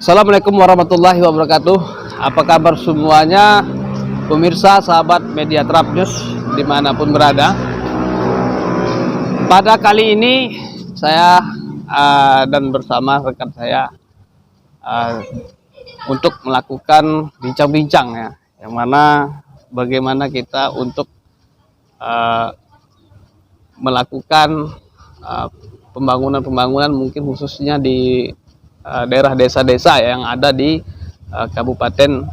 Assalamualaikum warahmatullahi wabarakatuh. Apa kabar semuanya, pemirsa, sahabat media Trap News dimanapun berada. Pada kali ini saya dan bersama rekan saya untuk melakukan bincang-bincang ya, yang mana bagaimana kita untuk melakukan pembangunan mungkin khususnya di daerah desa-desa yang ada di Kabupaten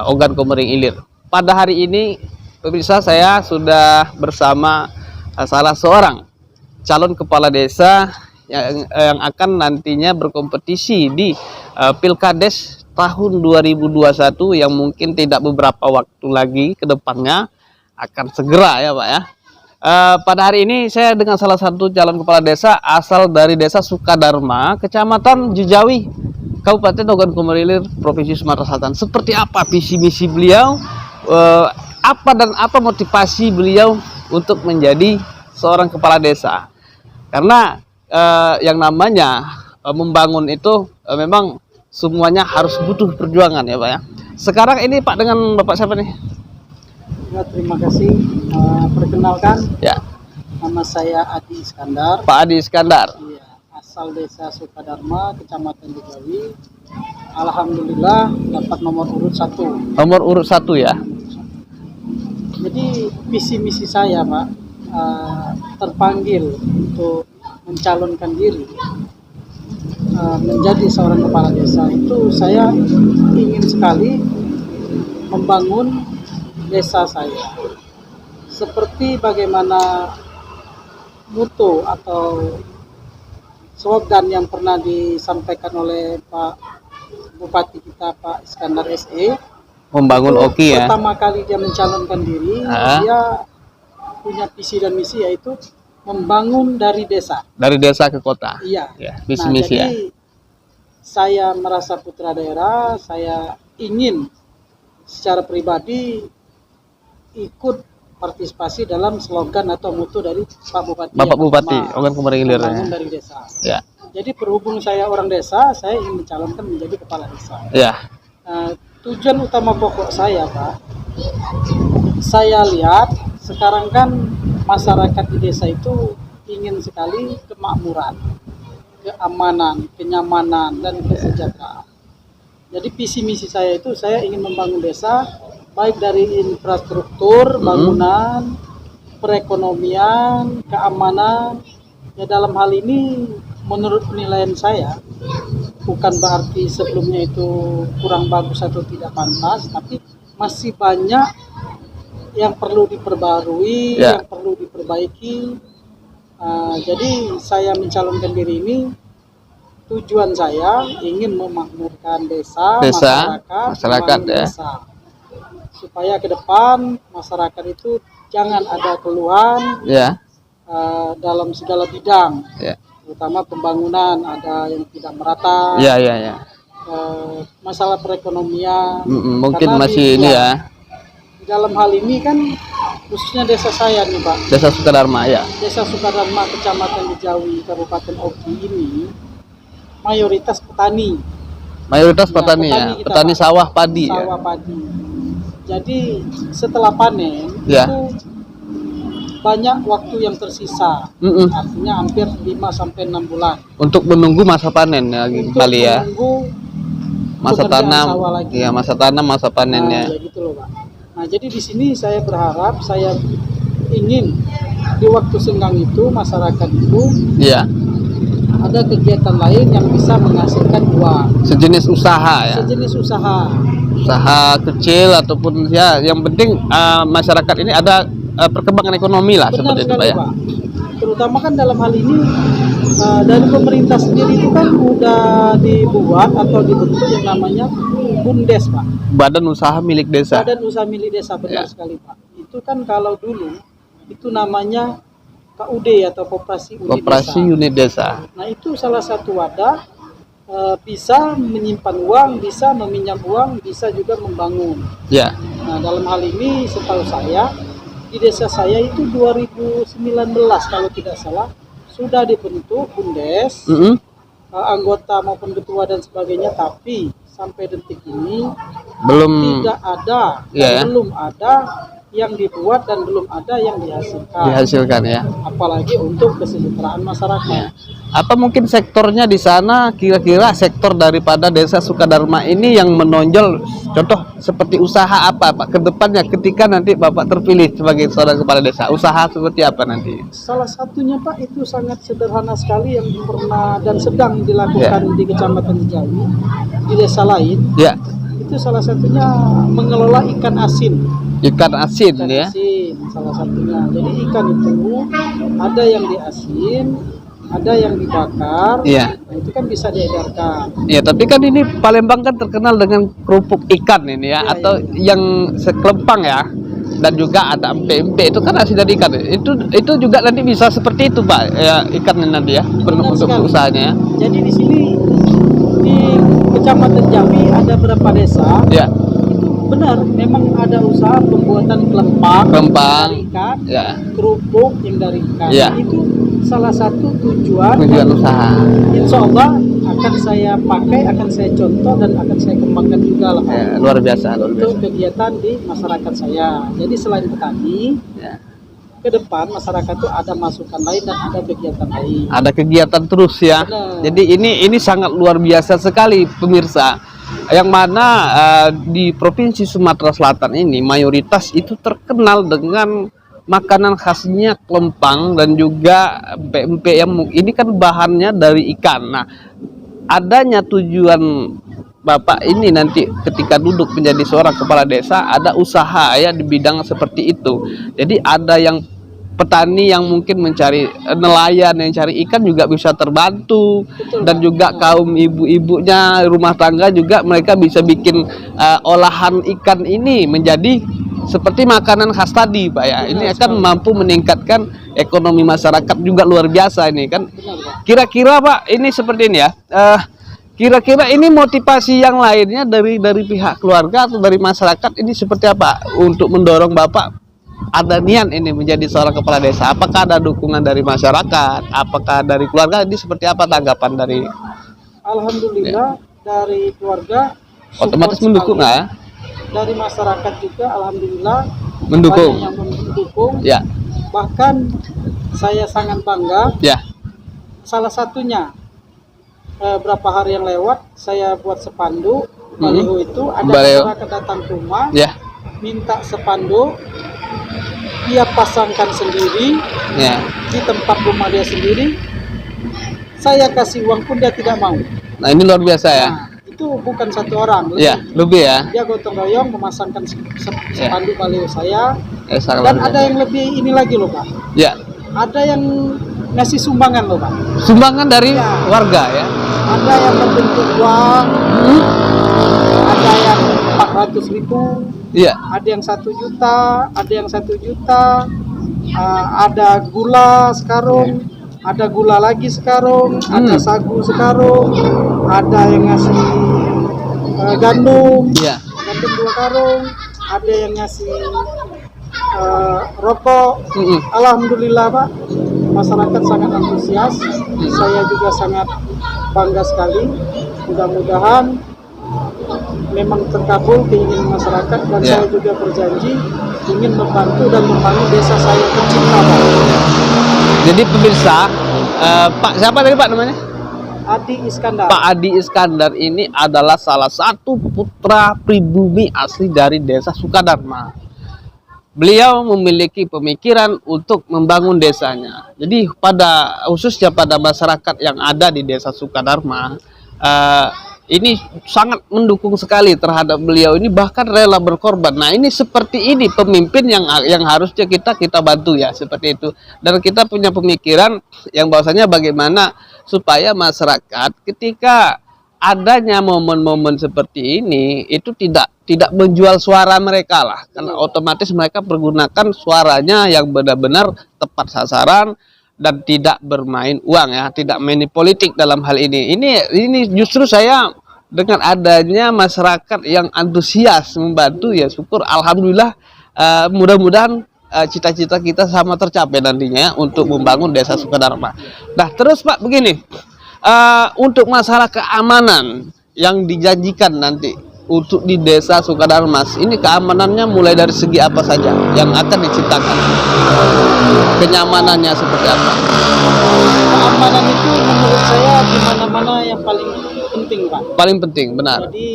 Ogan Komering Ilir. Pada hari ini pemirsa, saya sudah bersama salah seorang calon kepala desa yang akan nantinya berkompetisi di Pilkades tahun 2021 yang mungkin tidak beberapa waktu lagi ke depannya akan segera ya Pak ya. Pada hari ini saya dengan salah satu calon kepala desa asal dari Desa Sukadarma, Kecamatan Jejawi, Kabupaten Ogan Komering Ilir, Provinsi Sumatera Selatan. Seperti apa visi misi beliau, apa motivasi beliau untuk menjadi seorang kepala desa? Karena yang namanya membangun itu memang semuanya harus butuh perjuangan ya Pak ya. Sekarang ini Pak dengan Bapak siapa nih? Ya, terima kasih. Perkenalkan, ya, nama saya Adi Iskandar. Pak Adi Iskandar. Iya, asal Desa Sukadarma, Kecamatan Jejawi. Alhamdulillah dapat nomor urut 1. Nomor urut 1 ya. Jadi visi misi saya Pak, terpanggil untuk mencalonkan diri menjadi seorang kepala desa. Itu saya ingin sekali membangun desa saya seperti bagaimana mutu atau slogan yang pernah disampaikan oleh Pak Bupati kita, Pak Iskandar SE. Membangun Oki ya. Pertama kali dia mencalonkan diri, dia punya visi dan misi yaitu membangun dari desa. Dari desa ke kota. Iya. Ya, visi misi ya. Jadi saya merasa putra daerah, saya ingin secara pribadi ikut partisipasi dalam slogan atau mutu dari Pak Bupati. Bapak Bupati Ogan Komering Ilir. Membangun dari desa. Ya. Jadi berhubung saya orang desa, saya ingin mencalonkan menjadi kepala desa. Ya. Tujuan utama pokok saya Pak, saya lihat sekarang kan masyarakat di desa itu ingin sekali kemakmuran, keamanan, kenyamanan, dan kesejahteraan. Jadi visi misi saya itu saya ingin membangun desa baik dari infrastruktur, bangunan, perekonomian, keamanan. Ya dalam hal ini menurut penilaian saya bukan berarti sebelumnya itu kurang bagus atau tidak pantas, tapi masih banyak yang perlu diperbarui, yang perlu diperbaiki. Jadi saya mencalonkan diri ini, tujuan saya ingin memakmurkan desa, masyarakat ya. Desa. Supaya ke depan masyarakat itu jangan ada keluhan dalam segala bidang, terutama pembangunan ada yang tidak merata. Masalah perekonomian mungkin masih ini ya. Dalam hal ini kan khususnya desa saya nih Pak, Desa Sukadarma ya. Desa Sukadarma, Kecamatan Jejawi, Kabupaten Oki ini mayoritas petani. Mayoritas petani ya. Petani sawah padi. Sawah padi. Jadi setelah panen itu banyak waktu yang tersisa. Artinya hampir 5-6 bulan. Untuk menunggu masa panen ya kali ya. Menunggu masa tanam. Iya, masa tanam, masa panennya. Ya gitu loh Pak. Nah, jadi di sini saya berharap, saya ingin di waktu senggang itu masyarakat itu ada kegiatan lain yang bisa menghasilkan uang. Sejenis usaha ya. Sejenis usaha. Usaha kecil ataupun ya, yang penting masyarakat ini ada perkembangan ekonomi lah. Benar seperti sekali, itu Pak ya. Pak. Terutama kan dalam hal ini dari pemerintah sendiri itu kan udah dibuat atau dibentuk yang namanya BUMDes Pak. Badan Usaha Milik Desa. Badan Usaha Milik Desa, benar sekali Pak. Itu kan kalau dulu itu namanya KUD atau Koperasi Unit Desa. Nah itu salah satu wadah bisa menyimpan uang, bisa meminjam uang, bisa juga membangun. Ya. Nah dalam hal ini setahu saya di desa saya itu 2019 kalau tidak salah sudah dibentuk BUMDes anggota maupun ketua dan sebagainya, tapi sampai detik ini Belum tidak ada dan Iya ya. belum ada yang dibuat dan belum ada yang dihasilkan. dihasilkan ya. Apalagi untuk kesejahteraan masyarakat. Apa mungkin sektornya di sana, kira-kira sektor daripada Desa Sukadharma ini yang menonjol, contoh seperti usaha apa Pak ke depannya ketika nanti Bapak terpilih sebagai seorang kepala desa, usaha seperti apa nanti? Salah satunya Pak, itu sangat sederhana sekali yang pernah dan sedang dilakukan di Kecamatan Jawi, di desa lain. Ya, Itu salah satunya mengelola ikan asin. ikan asin Ikan ya. asin salah satunya. Jadi ikan itu ada yang diasin, ada yang dibakar. Iya. Nah, itu kan bisa diedarkan. Ya, tapi kan ini Palembang kan terkenal dengan kerupuk ikan ini ya, Iya, atau yang sekelempang ya. Dan juga ada empe-empe, itu kan asin dari ikan. Itu juga nanti bisa seperti itu Pak, ya, ikannya nanti ya, Benar untuk sekali. usahanya. Jadi di sini di Kecamatan Jawi ada beberapa desa. Ya, Benar, memang ada usaha pembuatan kelempang Kelempang. dari ikan, ya, kerupuk yang dari ikan. Iya. Itu salah satu tujuan. tujuan usaha. Insya Allah akan saya pakai, akan saya contoh dan akan saya kembangkan juga lah Pak, Ya, luar biasa, luar untuk biasa. kegiatan di masyarakat saya. Jadi selain petani, Ya. ke depan masyarakat itu ada masukan lain dan ada kegiatan lain. Ada kegiatan terus ya. Benar. Jadi ini sangat luar biasa sekali pemirsa. Yang mana di Provinsi Sumatera Selatan ini mayoritas itu terkenal dengan makanan khasnya kelempang dan juga pempek yang ini kan bahannya dari ikan. Nah, adanya tujuan Bapak ini nanti ketika duduk menjadi seorang kepala desa ada usaha ya di bidang seperti itu. Jadi ada yang petani yang mungkin mencari nelayan yang cari ikan juga bisa terbantu. Betul, Dan Pak. juga kaum ibu-ibunya rumah tangga juga mereka bisa bikin olahan ikan ini menjadi seperti makanan khas tadi Pak ya. Ini Benar akan sekali. mampu meningkatkan ekonomi masyarakat juga luar biasa ini kan. Benar Pak. Kira-kira Pak ini seperti ini ya. Kira-kira ini motivasi yang lainnya dari pihak keluarga atau dari masyarakat ini seperti apa untuk mendorong Bapak ada niat ini menjadi seorang kepala desa? Apakah ada dukungan dari masyarakat? Apakah dari keluarga? Ini seperti apa tanggapan dari Alhamdulillah dari keluarga otomatis support mendukung sekali. ya? Dari masyarakat juga alhamdulillah Mendukung. banyak yang mendukung. Ya, Bahkan saya sangat bangga. ya, Salah satunya berapa hari yang lewat saya buat spanduk baliho itu ada Baliho. masyarakat datang ke rumah ya, minta spanduk, dia pasangkan sendiri ya. di tempat rumah dia sendiri. Saya kasih uang pun dia tidak mau. Nah ini luar biasa ya. Nah, itu bukan satu orang, Ya, lebih ya. dia gotong royong memasangkan spanduk baliho saya. Ya, sangat Dan luar ada biasa. yang lebih ini lagi loh Pak, Ya, ada yang ngasih sumbangan loh Pak, sumbangan dari Ya. warga ya. ada yang berbentuk uang, ada yang 400.000, Iya, ada yang 1 juta, ada yang 1 juta, ada gula sekarung, ada gula lagi sekarung, ada sagu sekarung, ada yang ngasih gandum, iya. gandum 2 karung, ada yang ngasih rokok. Mm-mm. Alhamdulillah Pak, masyarakat sangat antusias, saya juga sangat bangga sekali. Mudah-mudahan memang terkabul keinginan masyarakat dan Ya. saya juga berjanji ingin membantu dan membangun desa saya tercinta Pak. Jadi pemirsa, Pak siapa tadi Pak namanya? Adi Iskandar. Pak Adi Iskandar ini adalah salah satu putra pribumi asli dari Desa Sukadharma. Beliau memiliki pemikiran untuk membangun desanya. Jadi khususnya pada masyarakat yang ada di Desa Sukadharma, ini sangat mendukung sekali terhadap beliau ini, bahkan rela berkorban. Nah ini seperti ini pemimpin yang harusnya kita bantu ya, seperti itu. Dan kita punya pemikiran yang bahwasanya bagaimana supaya masyarakat ketika adanya momen-momen seperti ini itu tidak menjual suara mereka lah, karena otomatis mereka pergunakan suaranya yang benar-benar tepat sasaran dan tidak bermain uang ya, tidak main politik dalam hal ini. Ini justru saya dengan adanya masyarakat yang antusias membantu ya, syukur alhamdulillah. Mudah-mudahan cita-cita kita sama tercapai nantinya untuk membangun Desa Sukadharma. Nah terus Pak begini, Untuk masalah keamanan yang dijanjikan nanti untuk di desa Sukadarmas, ini keamanannya mulai dari segi apa saja yang akan diciptakan? Kenyamanannya seperti apa? Keamanan itu menurut saya di mana-mana yang paling penting, Pak. Paling penting, benar. Jadi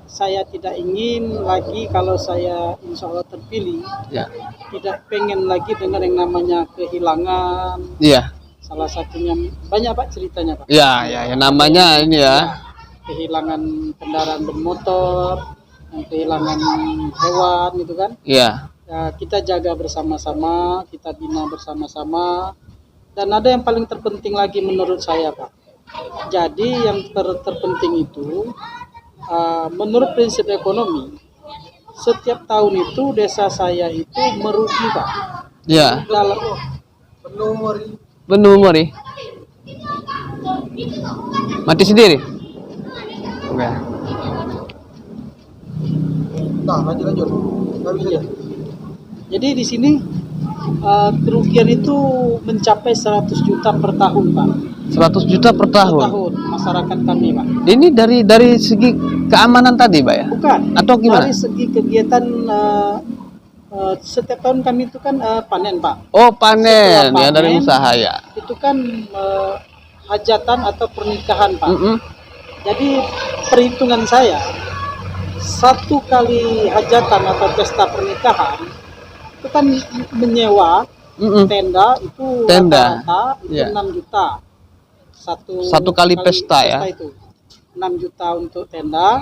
saya tidak ingin lagi kalau saya insya Allah terpilih, Ya, tidak pengen lagi dengan yang namanya kehilangan. iya, Salah satunya banyak Pak ceritanya Pak. ya, ya, yang namanya ini ya. Kehilangan kendaraan bermotor, yang kehilangan hewan gitu kan. Iya, Ya, kita jaga bersama-sama, kita bina bersama-sama. Dan ada yang paling terpenting lagi menurut saya Pak. Jadi yang terpenting itu menurut prinsip ekonomi, setiap tahun itu desa saya itu merugi Pak. iya. Dalam Penuh mori. Mati sendiri. Oke. Nah, lanjut. Jadi di sini kerugian itu mencapai 100 juta per tahun, Pak. 100 juta per Per tahun. tahun masyarakat kami, Pak. Ini dari segi keamanan tadi, Pak ya? Bukan. Atau gimana? Dari segi kegiatan setiap tahun kami itu kan panen, Pak. Oh, panen Setelah ya dari panen, usaha ya. Itu kan hajatan atau pernikahan, Pak. Mm-mm. Jadi perhitungan saya, satu kali hajatan atau pesta pernikahan itu kan menyewa Mm-mm. tenda itu Tenda. rata-rata itu Ya. 6 juta. Satu kali pesta ya? Itu 6 juta untuk tenda.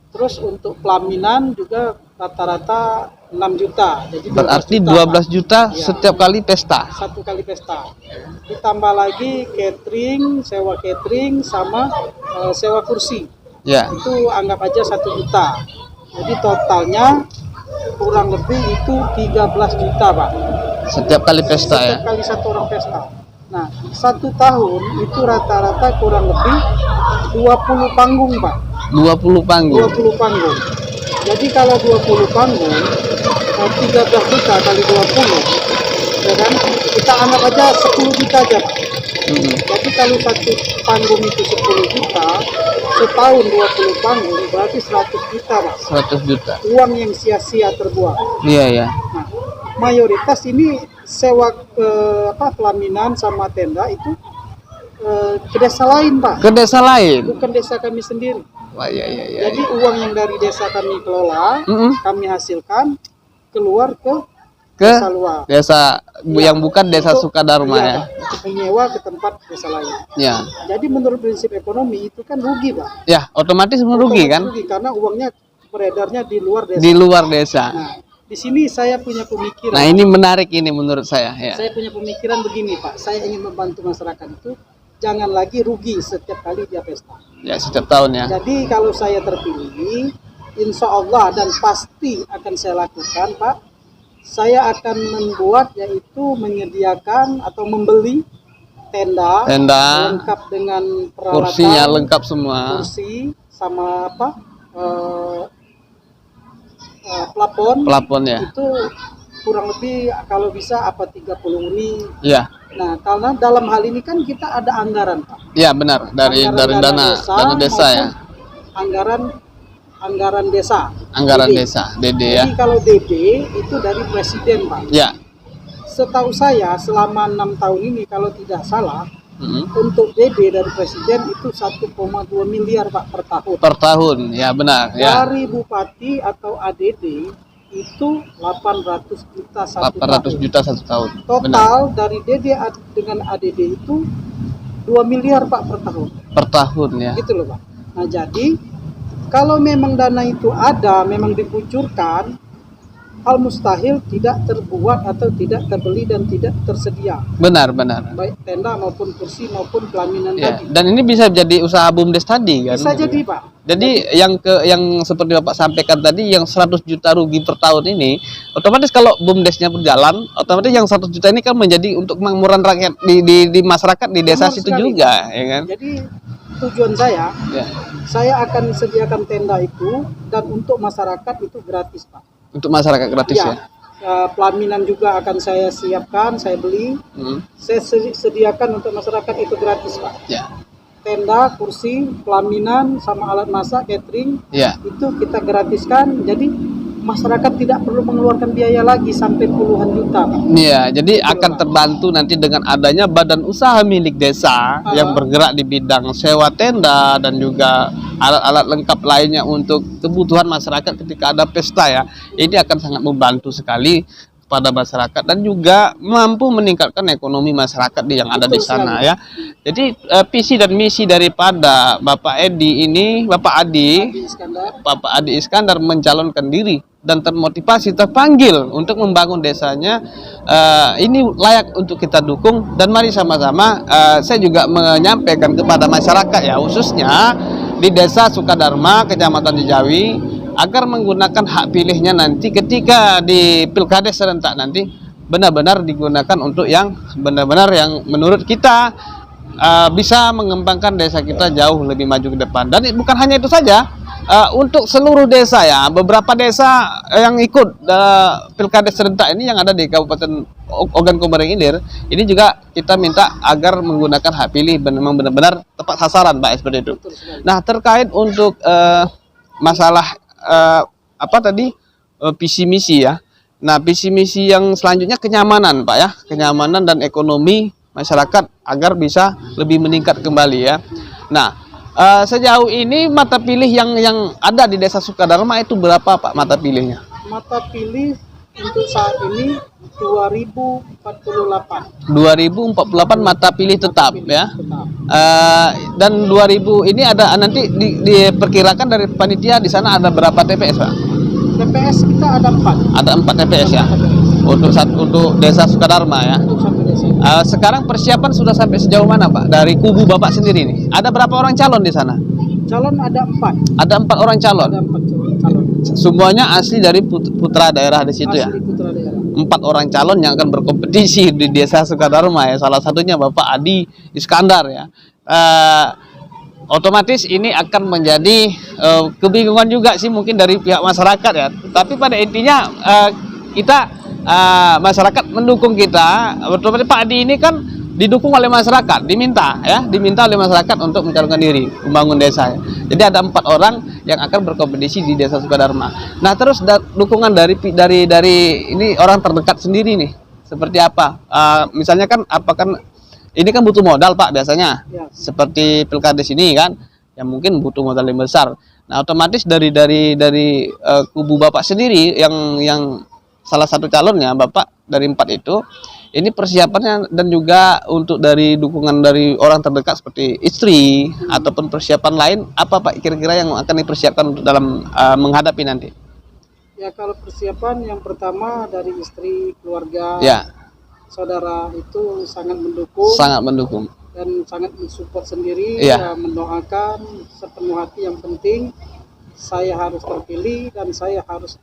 Terus untuk pelaminan juga rata-rata 6 juta. Jadi 12 Berarti juta, 12 Pak. juta Iya. setiap kali pesta. Satu kali pesta. Ditambah lagi sewa catering sama sewa kursi. Ya. Itu anggap aja 1 juta. Jadi totalnya kurang lebih itu 13 juta Pak. Setiap kali pesta ya. Setiap kali satu orang pesta. Nah, 1 tahun itu rata-rata kurang lebih 20 panggung Pak. 20 panggung. 20 panggung. Jadi kalau 20 panggung 13 juta kali 20, ya kan? Kita anggap aja 10 juta aja Pak. Mm-mm. Jadi kalau satu panggung itu 10 juta, setahun 20 panggung berarti 100 juta Pak. 100 juta. Uang yang sia-sia terbuang. Iya ya. Nah, mayoritas ini sewa pelaminan sama tenda itu ke desa lain Pak, Ke desa lain. bukan desa kami sendiri. Wah, iya iya iya. Jadi uang yang dari desa kami kelola, Mm-mm. kami hasilkan keluar ke Ke desa luar. desa yang bukan desa Untuk- Sukadarma iya, ya. Pak, untuk menyewa ke tempat desa lain. Ya. Jadi menurut prinsip ekonomi itu kan rugi Pak. Ya, otomatis merugi kan? Rugi karena uangnya beredarnya di luar desa. Di luar desa. Nah, di sini saya punya pemikiran. Nah, ini menarik ini menurut saya ya. Saya punya pemikiran begini Pak. Saya ingin membantu masyarakat itu jangan lagi rugi setiap kali dia pesta. Ya, setiap tahun ya. Jadi kalau saya terpilih, insya Allah dan pasti akan saya lakukan Pak. Saya akan membuat yaitu menyediakan atau membeli tenda, Tenda, lengkap dengan peralatan, kursinya lengkap semua. kursi sama plafon. Plafon ya. Itu kurang lebih kalau bisa 30 unit. Iya. Nah, karena dalam hal ini kan kita ada anggaran, Pak. Iya, benar. Dari dana desa ya. Anggaran desa. Anggaran DD. desa, DD ya. Jadi kalau DD itu dari presiden, Pak. Ya. Setahu saya selama 6 tahun ini kalau tidak salah Mm-mm. untuk DD dari presiden itu 1,2 miliar Pak per tahun. Per tahun, ya benar ya. Dari bupati atau ADD itu 800 juta satu 800 tahun. juta satu tahun. Benar. Total dari DD dengan ADD itu 2 miliar Pak per tahun. Per tahun ya. Gitu loh Pak. Nah jadi kalau memang dana itu ada, memang dikucurkan, hal mustahil tidak terbuat atau tidak terbeli dan tidak tersedia. Benar, benar. Baik tenda maupun kursi maupun pelaminan Ya. tadi. Dan ini bisa jadi usaha BUMDes tadi kan. Bisa jadi Pak. Jadi yang seperti Bapak sampaikan tadi yang 100 juta rugi per tahun ini, otomatis kalau BUMDesnya berjalan, otomatis yang 100 juta ini kan menjadi untuk kemakmuran rakyat di masyarakat di desa Benar situ sekali. juga, ya kan? Jadi tujuan Ya. saya akan sediakan tenda itu dan untuk masyarakat itu gratis Pak. Untuk masyarakat gratis ya. Pelaminan juga akan saya siapkan, saya beli, Hmm. saya sediakan untuk masyarakat itu gratis Pak. Ya. tenda, kursi, pelaminan, sama alat masak, catering, Ya. itu kita gratiskan. Jadi masyarakat tidak perlu mengeluarkan biaya lagi sampai puluhan juta, Pak. Iya, jadi akan terbantu nanti dengan adanya badan usaha milik desa yang bergerak di bidang sewa tenda dan juga alat-alat lengkap lainnya untuk kebutuhan masyarakat ketika ada pesta ya. Ini akan sangat membantu sekali pada masyarakat dan juga mampu meningkatkan ekonomi masyarakat yang ada di sana ya. Jadi visi dan misi daripada Bapak Edi ini, Bapak Adi Iskandar mencalonkan diri dan termotivasi, terpanggil untuk membangun desanya. Ini layak untuk kita dukung dan mari sama-sama saya juga menyampaikan kepada masyarakat ya, khususnya di Desa Sukadharma, Kecamatan Cijawi, agar menggunakan hak pilihnya nanti ketika di Pilkades serentak nanti benar-benar digunakan untuk yang benar-benar yang menurut kita bisa mengembangkan desa kita jauh lebih maju ke depan. Dan bukan hanya itu saja, untuk seluruh desa ya, beberapa desa yang ikut Pilkades serentak ini yang ada di Kabupaten Ogan Komering Ilir, ini juga kita minta agar menggunakan hak pilih memang benar-benar tepat sasaran, Pak, seperti itu. Nah, terkait untuk masalah apa tadi visi misi ya. Nah, visi misi yang selanjutnya kenyamanan, Pak ya, kenyamanan dan ekonomi masyarakat agar bisa lebih meningkat kembali ya. Nah, sejauh ini mata pilih yang ada di Desa Sukadharma itu berapa, Pak, mata pilihnya? Mata pilih untuk saat ini 2048. 2048 mata pilih tetap ya. Dan 2000 ini ada nanti diperkirakan dari panitia di sana ada berapa TPS, Pak? TPS kita ada 4. Ada 4 TPS ya. Untuk Desa Sukadharma ya. Untuk satu desa. Sekarang persiapan sudah sampai sejauh mana, Pak? Dari kubu Bapak sendiri nih. Ada berapa orang calon di sana? Calon ada 4. Ada 4 orang calon. Ada 4 calon. Semuanya asli dari putra daerah di situ ya. Asli putra daerah. 4 orang calon yang akan berkompetisi di Desa Sukadharma ya. Salah satunya Bapak Adi Iskandar ya. Otomatis ini akan menjadi kebingungan juga sih mungkin dari pihak masyarakat ya. Tapi pada intinya kita masyarakat mendukung kita. Otomatis Pak Adi ini kan didukung oleh masyarakat, diminta oleh masyarakat untuk mencalonkan diri membangun desa ya. Jadi ada 4 orang yang akan berkompetisi di Desa Sukadharma. Nah, terus dukungan dari ini orang terdekat sendiri nih seperti apa? Misalnya kan ini kan butuh modal, Pak, biasanya Ya. seperti Pilkades ini kan yang mungkin butuh modal yang besar. Nah, otomatis dari kubu Bapak sendiri yang salah satu calonnya Bapak dari 4 itu, ini persiapannya dan juga untuk dari dukungan dari orang terdekat seperti istri ataupun persiapan lain, apa Pak kira-kira yang akan dipersiapkan untuk dalam menghadapi nanti? Ya, kalau persiapan yang pertama dari istri, keluarga, Ya, saudara itu sangat mendukung. sangat mendukung. Dan sangat mensupport sendiri, Iya. mendoakan sepenuh hati. Yang penting saya harus terpilih dan saya harus,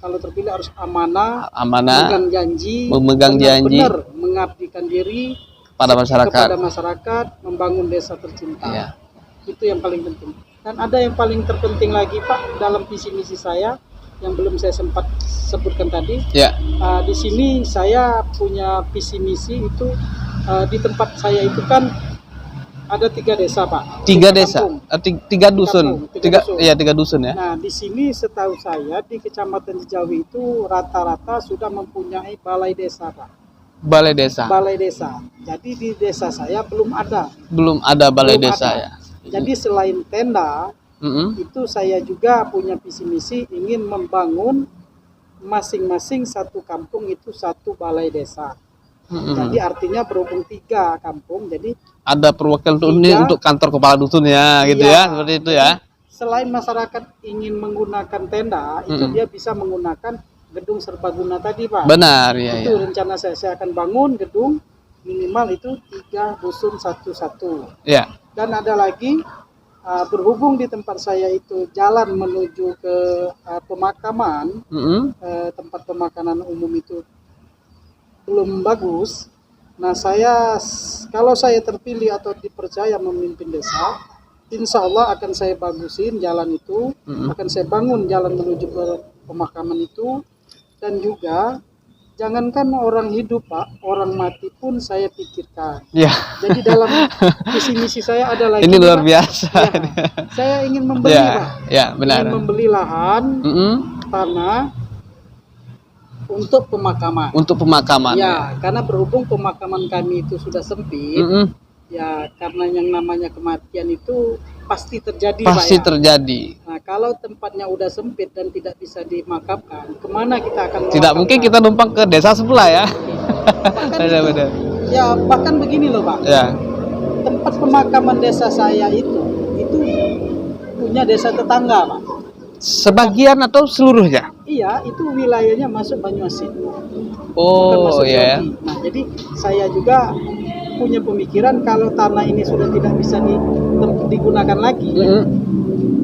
kalau terpilih harus amanah, memegang janji, benar mengabdikan diri pada masyarakat. kepada masyarakat, membangun desa tercinta. Iya. Itu yang paling penting. Dan ada yang paling terpenting lagi, Pak, dalam visi misi saya yang belum saya sempat sebutkan tadi. Ya, Di sini saya punya visi misi itu, di tempat saya itu kan ada 3 desa, Pak. 3 desa, kampung. 3 dusun, Tiga dusun. 3 dusun ya. Nah, di sini setahu saya di Kecamatan Cijawi itu rata-rata sudah mempunyai balai desa, Pak. Balai desa. Balai desa. Jadi di desa saya belum ada. Belum ada balai Belum desa ada. ya. Jadi selain tenda, itu saya juga punya visi misi ingin membangun masing-masing satu kampung itu satu balai desa. Jadi artinya berhubung 3 kampung, jadi Ada perwakilan untuk kantor kepala dusun ya, gitu Iya. ya, seperti itu ya. Selain masyarakat ingin menggunakan tenda, itu dia bisa menggunakan gedung serbaguna tadi, Pak. Benar ya. Itu rencana saya akan bangun gedung minimal itu 3 dusun satu-satu. Ya. Dan ada lagi, berhubung di tempat saya itu jalan menuju ke pemakaman, tempat pemakaman umum itu belum bagus. Nah, kalau saya terpilih atau dipercaya memimpin desa, insya Allah akan saya bagusin jalan itu, akan saya bangun jalan menuju ke pemakaman itu, dan juga jangankan orang hidup Pak, orang mati pun saya pikirkan. Ya, Jadi dalam visi misi saya ada lagi ini luar Pak, biasa. ya, saya ingin membeli Ya, Pak, ya benar. ingin membeli lahan Mm-mm. tanah untuk pemakaman. Untuk pemakaman. Ya, karena berhubung pemakaman kami itu sudah sempit, Mm-mm. ya karena yang namanya kematian itu pasti terjadi Pasti Pak ya. terjadi. Nah, kalau tempatnya udah sempit dan tidak bisa dimakamkan, kemana kita akan Tidak mungkin kita numpang ke desa sebelah ya. Bahkan itu, Benar-benar. ya bahkan begini loh Pak, Ya. tempat pemakaman desa saya itu punya desa tetangga Pak. Sebagian atau seluruhnya? Iya, itu wilayahnya masuk Banyuasin, bukan Oh masuk ya. Joki. Nah, jadi saya juga punya pemikiran kalau tanah ini sudah tidak bisa digunakan lagi, Mm-mm.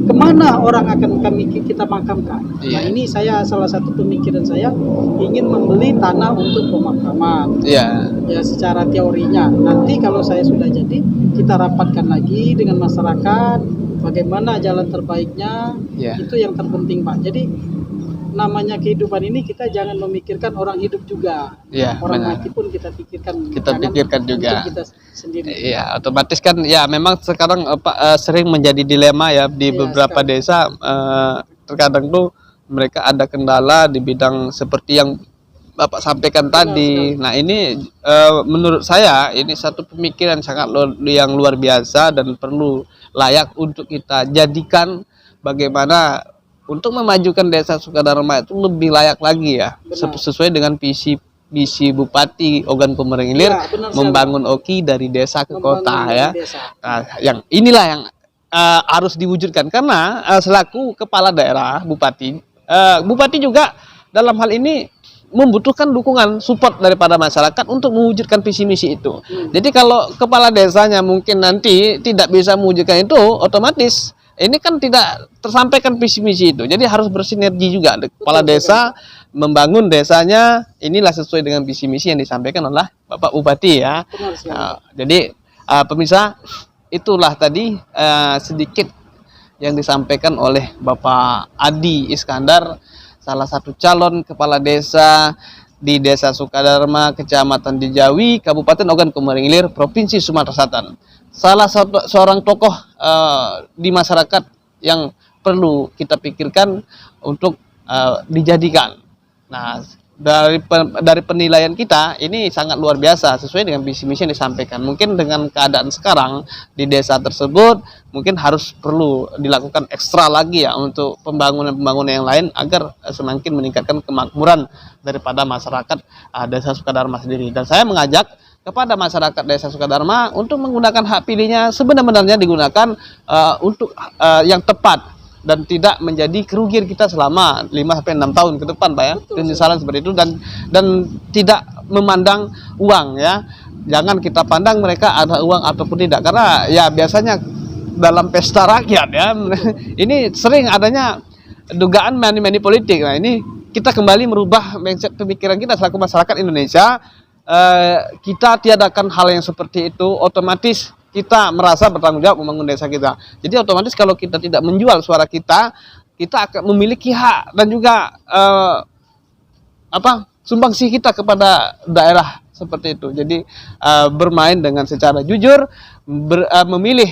kemana orang akan kita makamkan? Iya. Nah, ini saya salah satu pemikiran saya ingin membeli tanah untuk pemakaman. Iya. Ya secara teorinya. Nanti kalau saya sudah jadi, kita rapatkan lagi dengan masyarakat bagaimana jalan terbaiknya. Iya. Itu yang terpenting Pak. Jadi namanya kehidupan ini kita jangan memikirkan orang hidup juga. Iya, Orang benar. mati pun kita pikirkan. Kita jangan pikirkan juga. untuk kita sendiri. Iya, otomatis kan ya memang sekarang sering menjadi dilema ya di Iya, beberapa sekali. desa, terkadang tuh mereka ada kendala di bidang seperti yang Bapak sampaikan tadi. sekali. Nah, ini menurut saya ini satu pemikiran sangat yang luar biasa dan perlu layak untuk kita jadikan bagaimana untuk memajukan desa Sukadharma itu lebih layak lagi ya, Benar. sesuai dengan visi Bupati Ogan Komering Ilir, Ya, benar sekali. membangun Oki dari desa ke Membangun kota ya. desa. Nah, yang inilah yang harus diwujudkan karena selaku kepala daerah Bupati juga dalam hal ini membutuhkan dukungan support daripada masyarakat untuk mewujudkan visi misi itu. Jadi kalau kepala desanya mungkin nanti tidak bisa mewujudkan itu, otomatis ini kan tidak tersampaikan visi misi itu. Jadi harus bersinergi juga kepala desa membangun desanya inilah sesuai dengan visi misi yang disampaikan oleh Bapak Bupati ya. Benar sekali. Jadi pemirsa, itulah tadi sedikit yang disampaikan oleh Bapak Adi Iskandar, salah satu calon kepala desa di Desa Sukadharma, Kecamatan Dijawi, Kabupaten Ogan Komering Ilir, Provinsi Sumatera Selatan. Salah satu seorang tokoh di masyarakat yang perlu kita pikirkan untuk dijadikan. Nah, dari penilaian kita ini sangat luar biasa sesuai dengan visi misi yang disampaikan. Mungkin dengan keadaan sekarang di desa tersebut mungkin harus perlu dilakukan ekstra lagi ya untuk pembangunan yang lain agar semakin meningkatkan kemakmuran daripada masyarakat Desa Sukadharma sendiri. Dan saya mengajak kepada masyarakat Desa Sukadharma untuk menggunakan hak pilihnya sebenarnya digunakan untuk yang tepat dan tidak menjadi kerugian kita selama 5-6 tahun ke depan Pak ya. Penyesalan seperti itu dan tidak memandang uang ya. Jangan kita pandang mereka ada uang ataupun tidak, karena ya biasanya dalam pesta rakyat ya ini sering adanya dugaan money politik. Nah, ini kita kembali merubah mindset pemikiran kita selaku masyarakat Indonesia. Kita tiadakan hal yang seperti itu, otomatis kita merasa bertanggung jawab membangun desa kita. Jadi otomatis kalau kita tidak menjual suara kita, kita akan memiliki hak dan juga sumbangsi kita kepada daerah seperti itu. Jadi bermain dengan secara jujur, memilih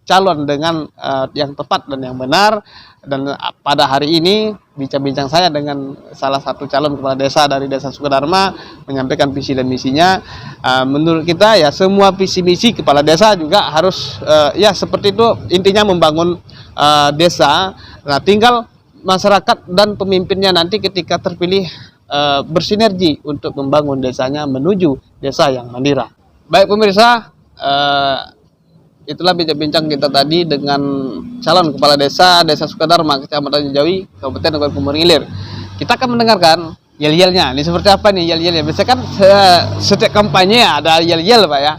calon dengan yang tepat dan yang benar. Dan pada hari ini bincang-bincang saya dengan salah satu calon kepala desa dari Desa Sukadharma menyampaikan visi dan misinya. Menurut kita ya semua visi misi kepala desa juga harus ya seperti itu, intinya membangun desa. Nah, tinggal masyarakat dan pemimpinnya nanti ketika terpilih bersinergi untuk membangun desanya menuju desa yang mandiri. Baik pemirsa, itulah bincang-bincang kita tadi dengan calon kepala desa Desa Sukadharma, Kecamatan Dijawi, Kabupaten Ogan Komering Ilir. Kita akan mendengarkan yel-yelnya. Ini seperti apa nih yel-yelnya? Biasanya kan setiap kampanye ada yel-yel Pak ya.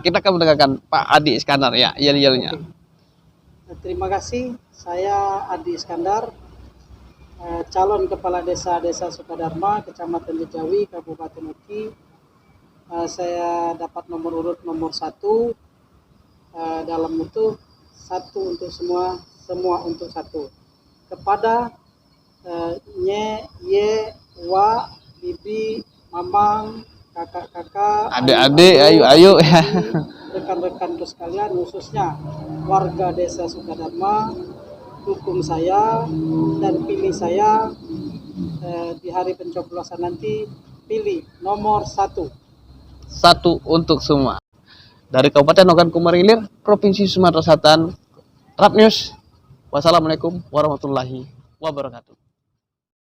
Kita akan mendengarkan Pak Adi Iskandar ya, yel-yelnya. Terima kasih. Saya Adi Iskandar, calon kepala desa Desa Sukadharma, Kecamatan Dijawi, Kabupaten Oki. Saya dapat nomor urut nomor 1. Dalam bentuk 1 untuk semua, semua untuk 1. Kepada Nye Ye Wa bibi, mamang, kakak-kakak, Adik-adik, ayo ya. rekan-rekanku sekalian, khususnya warga Desa Sukadharma, dukung saya dan pilih saya di hari pencoblosan nanti. Pilih nomor 1. Satu untuk semua. Dari Kabupaten Ogan Komering Ilir, Provinsi Sumatera Selatan, Rap News. Wassalamualaikum warahmatullahi wabarakatuh.